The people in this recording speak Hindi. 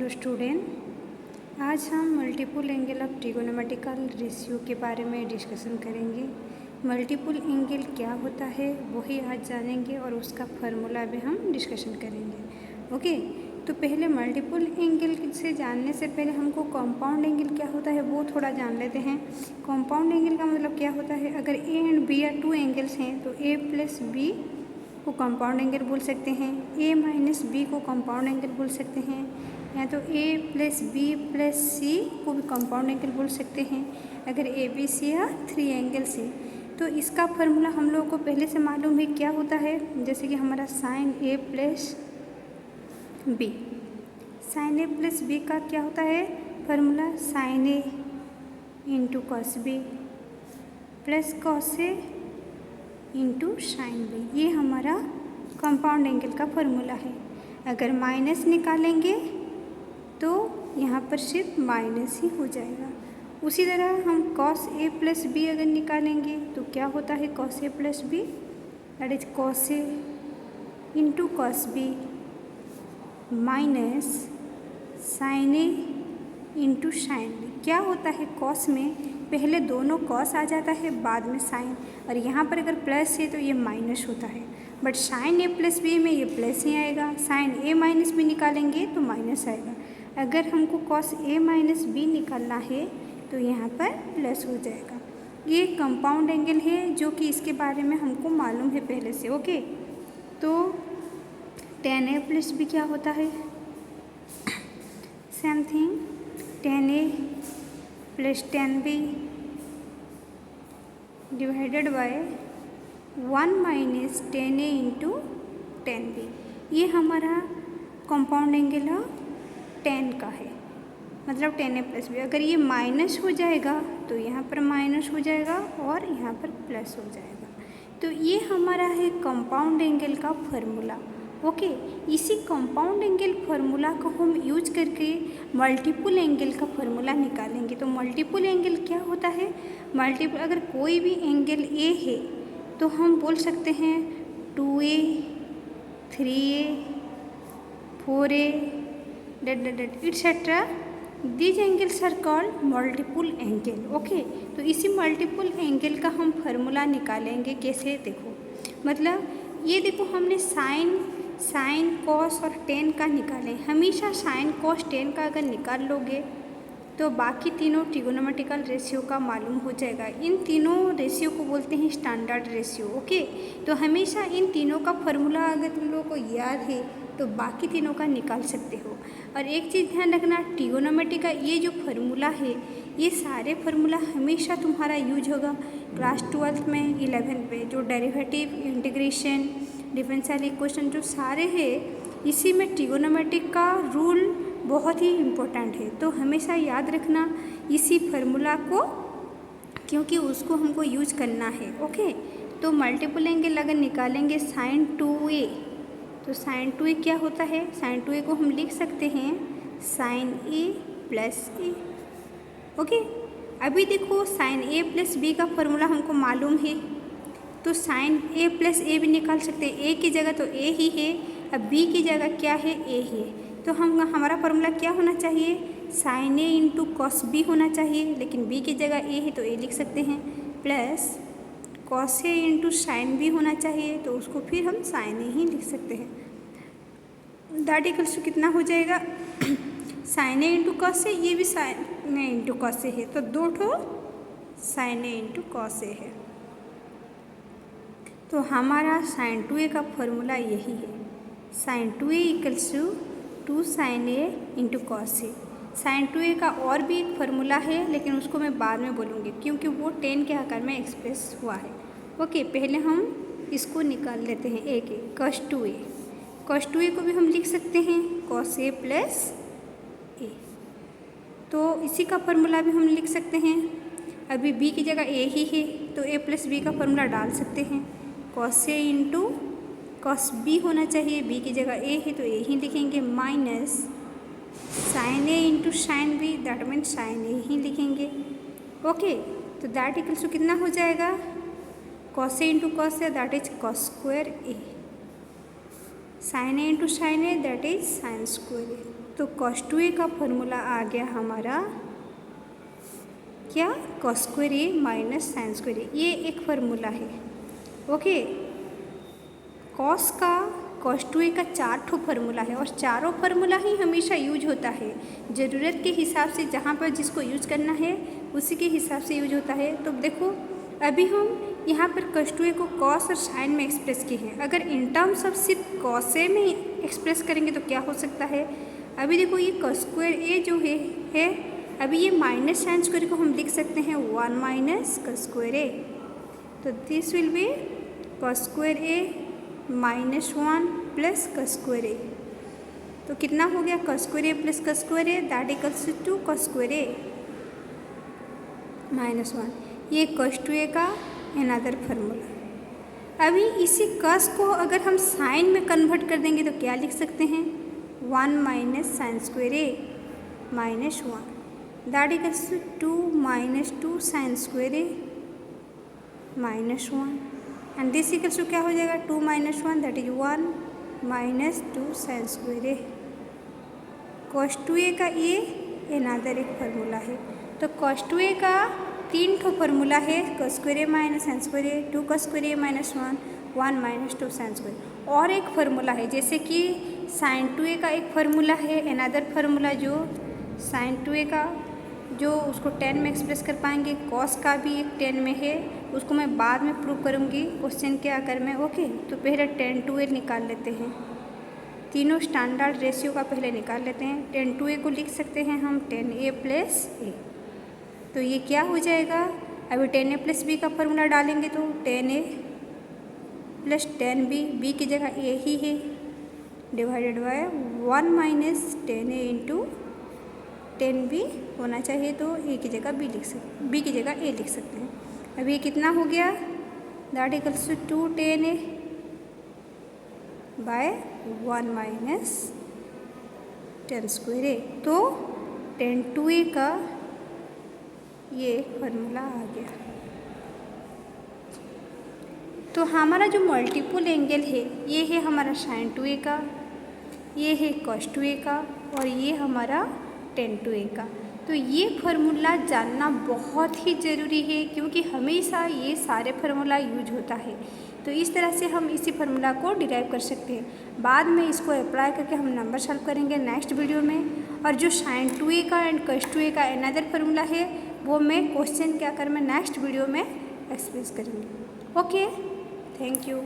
हेलो स्टूडेंट, आज हम multiple angle of trigonometrical ratio के बारे में डिस्कशन करेंगे। मल्टीपल एंगल क्या होता है वही आज जानेंगे और उसका फार्मूला भी हम डिस्कशन करेंगे। ओके, तो पहले मल्टीपल एंगल से जानने से पहले हमको कंपाउंड एंगल क्या होता है वो थोड़ा जान लेते हैं। कंपाउंड एंगल का मतलब क्या होता है, अगर ए एंड बी या टू एंगल्स हैं तो ए प्लस बी को कंपाउंड एंगल बोल सकते हैं, ए माइनस बी को कंपाउंड एंगल बोल सकते हैं, या तो ए प्लस बी प्लस सी को भी कंपाउंड एंगल बोल सकते हैं अगर ए बी सी या थ्री एंगल से। तो इसका फार्मूला हम लोगों को पहले से मालूम है क्या होता है, जैसे कि हमारा sine A plus B, sine A plus B का क्या होता है formula, sine A into cos B plus cos A into sine B, ये हमारा कंपाउंड एंगल का फार्मूला है। अगर माइनस निकालेंगे तो यहाँ पर सिर्फ माइनस ही हो जाएगा। उसी तरह हम कॉस ए प्लस बी अगर निकालेंगे तो क्या होता है, cos A plus B that is cos A into cos B minus sine A into sine B. क्या होता है, कॉस में पहले दोनों कॉस आ जाता है बाद में साइन, और यहाँ पर अगर प्लस है तो ये माइनस होता है, but sine A plus B में ये प्लस ही आएगा। साइन ए माइनस बी निकालेंगे तो माइनस आएगा। अगर हमको कॉस ए माइनस बी निकालना है तो यहाँ पर प्लस हो जाएगा। ये कंपाउंड एंगल है जो कि इसके बारे में हमको मालूम है पहले से। ओके, तो टेन ए प्लस बी क्या होता है, same thing, tan A plus tan B divided by one minus tan A into tan B. ये हमारा कंपाउंड एंगल टेन का है, मतलब टेन ए प्लस बी। अगर ये माइनस हो जाएगा तो यहाँ पर माइनस हो जाएगा और यहाँ पर प्लस हो जाएगा। तो ये हमारा है कंपाउंड एंगल का फार्मूला। ओके, इसी कंपाउंड एंगल फार्मूला को हम यूज करके मल्टीपल एंगल का फार्मूला निकालेंगे। तो मल्टीपल एंगल क्या होता है, मल्टीपल अगर कोई भी एंगल ए है तो हम बोल सकते हैं 2a, 3a, 4a etc. These angles are called multiple angle. Okay, तो इसी मल्टीपल एंगल का हम फार्मूला निकालेंगे कैसे, देखो, मतलब ये देखो हमने साइन कॉस और टेन का निकाले। हमेशा साइन कॉस टेन का अगर निकाल लोगे तो बाकी तीनों ट्रिगोनोमेट्रिकल रेशियो का मालूम हो जाएगा। इन तीनों रेशियो को बोलते हैं स्टैंडर्ड रेशियो। ओके, तो हमेशा इन तीनों का फार्मूला अगर तुम लोगों को याद है तो बाकी तीनों का निकाल सकते हो। और एक चीज़ ध्यान रखना, ट्रिगोनोमेट्री का ये जो फार्मूला है ये सारे फार्मूला हमेशा तुम्हारा यूज होगा क्लास 12th में 11th में, जो डेरिवेटिव, इंटीग्रेशन, डिफरेंशियल इक्वेशन जो सारे हैं इसी में ट्रिगोनोमेट्रिक का रूल बहुत ही इम्पोर्टेंट है। तो हमेशा याद रखना इसी फार्मूला को, क्योंकि उसको हमको यूज करना है। ओके, तो मल्टीपल एंगल अगर निकालेंगे साइन 2a, तो साइन 2a क्या होता है, साइन 2a को हम लिख सकते हैं sine a plus A. Okay, अभी देखो साइन a प्लस बी का फार्मूला हमको मालूम है, तो साइन a प्लस ए भी निकाल सकते हैं। a की जगह तो a ही है, अब b की जगह क्या है, a ही है। तो हमारा फार्मूला क्या होना चाहिए, sign A into cos B होना चाहिए, लेकिन b की जगह a है तो a लिख सकते हैं, plus cos A into sine B होना चाहिए तो उसको फिर हम साइन ए ही लिख सकते हैं। दैट इक्वल्स टू कितना हो जाएगा, sine A into cos A, ये भी sine A into cos A है, तो दो ठो sine A into cos A है। तो हमारा साइन 2a का फार्मूला यही है, sine 2a equals to sine A into cos A. Sine 2a का और भी एक फार्मूला है लेकिन उसको मैं बाद में बोलूँगी क्योंकि वो 10 के आकार में एक्सप्रेस हुआ है। ओके, पहले हम इसको निकाल लेते हैं ए के, कॉस 2a। कॉस 2a को भी हम लिख सकते हैं कॉस ए प्लस ए, तो इसी का फार्मूला भी हम लिख सकते हैं। अभी b की जगह a ही है तो a प्लस बी का फार्मूला डाल सकते हैं, cos A into cos B होना चाहिए, b की जगह a है तो a ही लिखेंगे, minus sine A into sine B, that mean sine A ही लिखेंगे। ओके, तो दैट इक्वल्स टू कितना हो जाएगा, cos A into cos A that is cos square A, sine A into sine A that is sine square A. तो cos 2a का फॉर्मूला आ गया हमारा क्या, cos square A minus sine square ए, ये एक फार्मूला है। ओके, cos का cos 2a का 4 ठो फार्मूला है और चारों फार्मूला ही हमेशा यूज होता है। ज़रूरत के हिसाब से जहाँ पर जिसको यूज करना है उसी के हिसाब से यूज होता है। तो देखो अभी हम यहाँ पर cos 2a को cos और साइन में एक्सप्रेस किए हैं। अगर इन टर्म्स ऑफ सिर्फ cos a में एक्सप्रेस करेंगे तो क्या हो सकता है। अभी देखो ये cos स्क्वायर ए जो है अभी ये माइनस साइन स्क्वायर को हम लिख सकते हैं 1 माइनस cos स्क्वायर ए। तो this will be cos square A minus 1 प्लस cos स्क्वायर ए। तो कितना हो गया cos square A plus cos square A, that equals to cos square A minus 1। ये cos 2a का अनदर फार्मूला। अभी इसी cos को अगर हम साइन में कन्वर्ट कर देंगे तो क्या लिख सकते हैं, 1 minus sine square A minus 1, that equals to 2 minus 2 sine square A minus 1 and this equals to क्या हो जाएगा, 2 minus 1 that is 1 minus 2 sine square A. cos 2a का ये अनदर एक फार्मूला है। तो cos 2a का 3 ठो फार्मूला है, cos square A minus sine square A, 2 cos square A minus 1 minus 2 sine square. और एक फार्मूला है जैसे कि साइन 2a का एक फार्मूला है, अनदर फार्मूला जो साइन 2a का जो उसको 10 में एक्सप्रेस कर पाएंगे, cos का भी एक 10 में है, उसको मैं बाद में प्रूव करूँगी क्वेश्चन के आकर में। ओके, तो पहले 10 2a निकाल लेते हैं, तीनों स्टैंडर्ड रेशियो का पहले निकाल लेते हैं। 10 2a को लिख सकते हैं हम 10a प्लस ए। तो ये क्या हो जाएगा, अभी 10a प्लस बी का फार्मूला डालेंगे तो 10a प्लस 10b, बी की जगह ए ही है, divided by 1 minus 10a into 10b होना चाहिए, तो ए की जगह बी लिख सकते, बी की जगह ए लिख सकते हैं। अभी ये कितना हो गया, that equals to 10a by 1 minus 10 square A. तो 10 2a का ये फार्मूला आ गया। तो हमारा जो मल्टीपल एंगल है ये है हमारा साइन 2a का, ये है cos 2a का और ये हमारा tan 2a का। तो ये फार्मूला जानना बहुत ही ज़रूरी है क्योंकि हमेशा ये सारे फार्मूला यूज होता है। तो इस तरह से हम इसी फार्मूला को डिराइव कर सकते हैं। बाद में इसको अप्लाई करके हम नंबर सॉल्व करेंगे नेक्स्ट वीडियो में। और जो साइन 2a का एंड cos 2a का अनदर फार्मूला है वो मैं क्वेश्चन के आकर में नेक्सट वीडियो में एक्सप्रेस करेंगे। Okay, thank you.